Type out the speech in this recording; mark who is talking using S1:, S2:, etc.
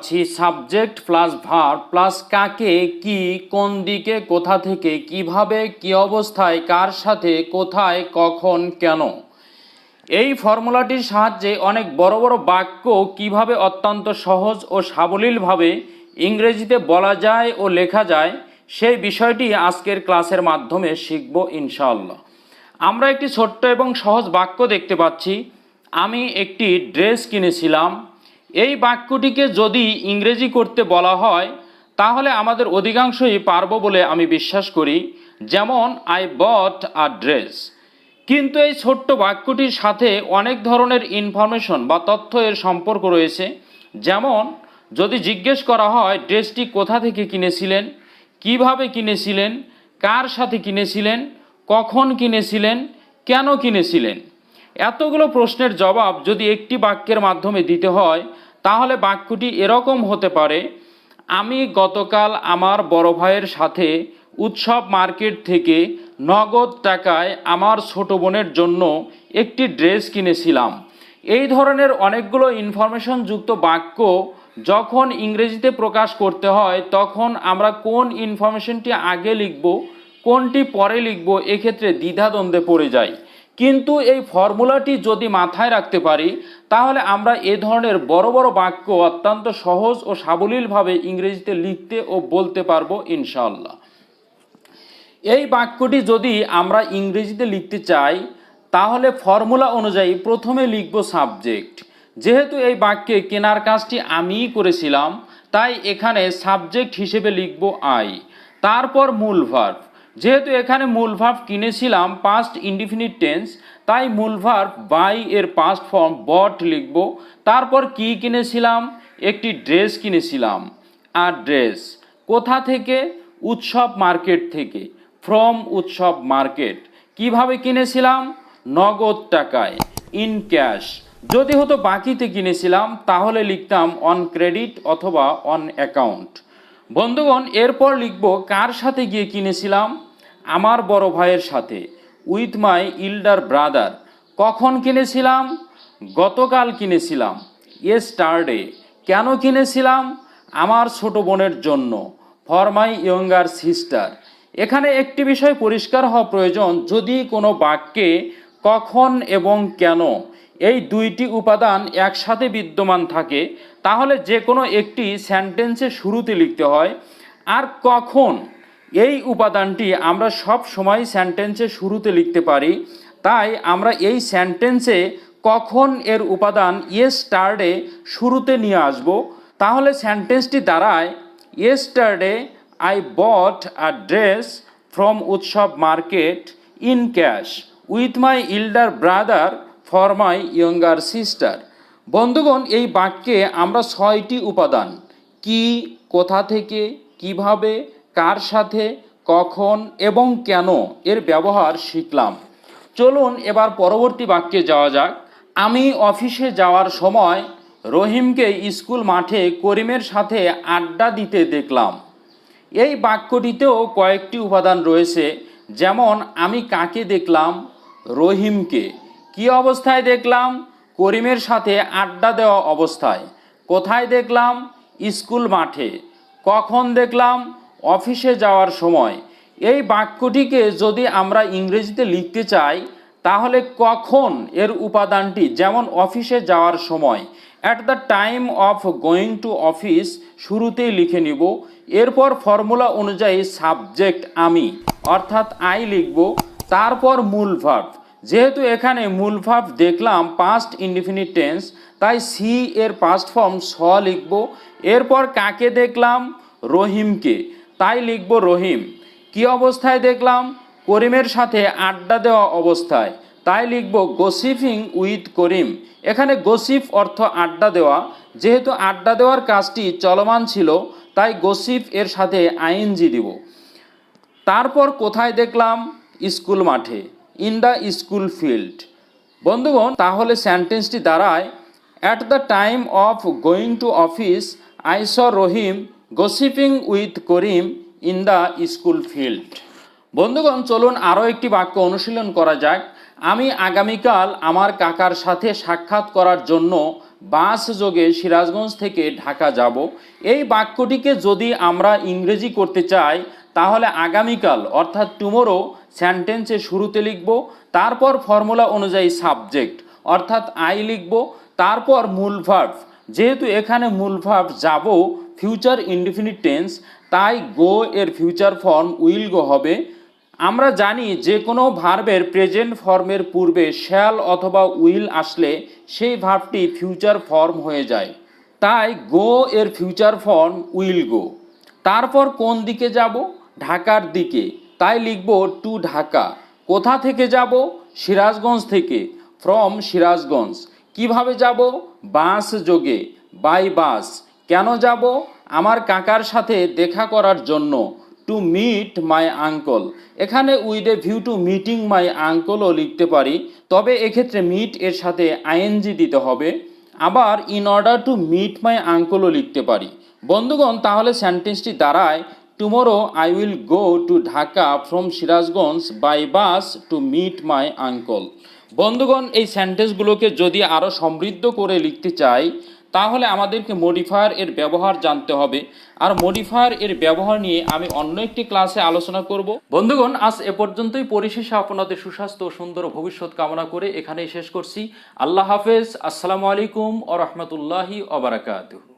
S1: পাচ্ছি subject plus verb plus কাকে কি কোন দিকে কোথা থেকে কিভাবে কি অবস্থায় কার সাথে কোথায় কখন কেন। এই ফর্মুলাটির সাহায্যে অনেক বড় বড় বাক্য কিভাবে অত্যন্ত সহজ ও সাবলীলভাবে ইংরেজিতে বলা যায় ও লেখা যায় সেই বিষয়টি আজকের ক্লাসের মাধ্যমে শিখব ইনশাআল্লাহ। আমরা একটি ছোট্ট এবং সহজ বাক্য দেখতে পাচ্ছি, আমি একটি ড্রেস কিনেছিলাম। এই বাক্যটিকে যদি ইংরেজি করতে বলা হয় তাহলে আমাদের অধিকাংশই পারব বলে আমি বিশ্বাস করি, যেমন আই বট আ ড্রেস। কিন্তু এই ছোট্ট বাক্যটির সাথে অনেক ধরনের ইনফরমেশন বা তথ্য এর সম্পর্ক রয়েছে। যেমন যদি জিজ্ঞেস করা হয় ড্রেসটি কোথা থেকে কিনেছিলেন, কিভাবে কিনেছিলেন, কার সাথে কিনেছিলেন, কখন কিনেছিলেন, কেন কিনেছিলেন, এতগুলো প্রশ্নের জবাব যদি একটি বাক্যের মাধ্যমে দিতে হয় তাহলে বাক্যটি এরকম হতে পারে, আমি গতকাল আমার বড় ভাইয়ের সাথে উৎসব মার্কেট থেকে নগদ টাকায় আমার ছোট বোনের জন্য একটি ড্রেস কিনেছিলাম। এই ধরনের অনেকগুলো ইনফরমেশন যুক্ত বাক্য যখন ইংরেজিতে প্রকাশ করতে হয় তখন আমরা কোন ইনফরমেশনটি আগে লিখব কোনটি পরে লিখব এক্ষেত্রে দ্বিধাদ্বন্দ্বে পড়ে যাই। কিন্তু এই ফর্মুলাটি যদি মাথায় রাখতে পারি তাহলে আমরা এ ধরনের বড় বড় বাক্য অত্যন্ত সহজ ও সাবলীলভাবে ইংরেজিতে লিখতে ও বলতে পারবো ইনশাআল্লাহ। এই বাক্যটি যদি আমরা ইংরেজিতে লিখতে চাই তাহলে ফর্মুলা অনুযায়ী প্রথমে লিখব সাবজেক্ট। যেহেতু এই বাক্যে কেনার কাজটি আমিই করেছিলাম তাই এখানে সাবজেক্ট হিসেবে লিখব আই। তারপর মূল ভার্ব, যেহেতু এখানে মূল ভার্ব কিনেছিলাম পাস্ট ইনডিফিনিট টেন্স তাই মূল ভার্ব বাই এর পাস্ট ফর্ম বট লিখব। তারপর কি কিনেছিলাম, একটি ড্রেস কিনেছিলাম। আর ড্রেস কোথা থেকে, উৎসব মার্কেট থেকে, ফ্রম উৎসব মার্কেট। কিভাবে কিনেছিলাম, নগদ টাকায়, ইন ক্যাশ। যদি হতো বাকিতে কিনেছিলাম তাহলে লিখতাম অন ক্রেডিট অথবা অন অ্যাকাউন্ট। বন্ধুগণ এরপর লিখব কার সাথে গিয়ে কিনেছিলাম, আমার বড় ভাইয়ের সাথে, উইথ মাই ইল্ডার ব্রাদার। কখন কিনেছিলাম, গতকাল কিনেছিলাম, ইয়েস্টারডে। কেন কিনেছিলাম, আমার ছোট বোনের জন্য, ফর মাই ইয়ঙ্গার সিস্টার। এখানে একটি বিষয় পরিষ্কার হওয়া প্রয়োজন, যদি কোনো বাক্যে কখন এবং কেন এই দুইটি উপাদান একসাথে বিদ্যমান থাকে তাহলে যে কোনো একটি সেন্টেন্সের শুরুতে লিখতে হয়। আর কখন এই উপাদানটি আমরা সব সময় সেন্টেন্সের শুরুতে লিখতে পারি, তাই আমরা এই সেন্টেন্সে কখন এর উপাদান ইয়েস্টারডে শুরুতে নিয়ে আসব। তাহলে সেন্টেন্সটি দাঁড়ায়, yesterday I bought a dress from Utsav market in cash with my elder brother for my younger sister. বন্ধুগণ এই বাক্যে আমরা 6টি উপাদান কি, কোথা থেকে, কিভাবে, কার সাথে, কখন এবং কেন এর ব্যবহার শিখলাম। চলুন এবার পরবর্তী বাক্যে যাওয়া যাক। আমি অফিসে যাওয়ার সময় রহিমকে স্কুল মাঠে করিমের সাথে আড্ডা দিতে দেখলাম। এই বাক্যটিতেও কয়েকটি উপাদান রয়েছে, যেমন আমি কাকে দেখলাম, রহিমকে। কি অবস্থায় দেখলাম, করিমের সাথে আড্ডা দেওয়া অবস্থায়। কোথায় দেখলাম, স্কুল মাঠে। কখন দেখলাম, অফিসে যাওয়ার সময়। এই বাক্যটিকে যদি আমরা ইংরেজিতে লিখতে চাই তাহলে কখন এর উপাদানটি, যেমন অফিসে যাওয়ার সময়, at the time of going to office শুরুতেই লিখে নিব। এরপর ফর্মুলা অনুযায়ী সাবজেক্ট আমি অর্থাৎ আই লিখব। তারপর মূল ভার্ব, যেহেতু এখানে মূল ভার্ব দেখলাম পাস্ট ইনডিফিনিট টেন্স তাই সি এর পাস্ট ফর্ম স লিখব। এরপর কাকে দেখলাম, রহিমকে, তাই লিখব রহিম। কি অবস্থায় দেখলাম, করিমের সাথে আড্ডা দেওয়া অবস্থায়, তাই লিখব গসিপিং উইথ করিম। এখানে গসিপ অর্থ আড্ডা দেওয়া, যেহেতু আড্ডা দেওয়ার কাজটি চলমান ছিল তাই গসিপ এর সাথে আইএনজি দিব। তারপর কোথায় দেখলাম, স্কুল মাঠে, ইন দ্য স্কুল ফিল্ড। বন্ধুগণ তাহলে সেন্টেন্সটি দাঁড়ায়, at the time of going to office I saw Rahim gossiping with Karim in the school field. বন্ধুগণ চলুন আরও একটি বাক্য অনুশীলন করা যাক। আমি আগামীকাল আমার কাকার সাথে সাক্ষাৎ করার জন্য বাস যোগে সিরাজগঞ্জ থেকে ঢাকা যাব। এই বাক্যটিকে যদি আমরা ইংরেজি করতে চাই তাহলে আগামীকাল অর্থাৎ টুমোরো সেন্টেন্সের শুরুতে লিখব, তারপর ফর্মুলা অনুযায়ী সাবজেক্ট অর্থাৎ আই লিখব, তারপর মূল ভার্ব। যেহেতু এখানে মূল ভার্ব যাব ফিউচার ইনডিফিনিট টেন্স, তাই গো এর ফিউচার ফর্ম উইল গো হবে। আমরা জানি যে কোনো ভার্বের প্রেজেন্ট ফর্মের পূর্বে শ্যাল অথবা উইল আসলে সেই ভার্বটি ফিউচার ফর্ম হয়ে যায়, তাই গো এর ফিউচার ফর্ম উইল গো। তারপর কোন দিকে যাব? ঢাকার দিকে, তাই লিখব টু ঢাকা। কোথা থেকে যাব? সিরাজগঞ্জ থেকে, ফ্রম সিরাজগঞ্জ। কিভাবে যাব? বাস যোগে, বাই বাস। কেন যাব? আমার কাকার সাথে দেখা করার জন্য, টু মিট মাই আঙ্কল। এখানে with a view to meeting my আঙ্কলও লিখতে পারি, তবে এক্ষেত্রে মিট এর সাথে আইএনজি দিতে হবে। আবার in order to meet my আঙ্কলও লিখতে পারি। বন্ধুগণ, তাহলে সেন্টেন্সটি দাঁড়ায় tomorrow I will go to Dhaka from Sirajganj by bus to meet my uncle. বন্ধুগণ, এই সেন্টেন্সগুলোকে যদি আরও সমৃদ্ধ করে লিখতে চাই তাহলে আমাদেরকে মডিফায়ার এর ব্যবহার জানতে হবে, আর মডিফায়ার এর ব্যবহার নিয়ে আমি অন্য একটি ক্লাসে আলোচনা করব। বন্ধুগণ, আজ এ পর্যন্তই। পরিশেষে আপনাদের সুস্বাস্থ্য ও সুন্দর ভবিষ্যৎ কামনা করে এখানেই শেষ করছি। আল্লাহ হাফেজ। আসসালামু আলাইকুম ওয়া রাহমাতুল্লাহি ওয়া বারাকাতুহু।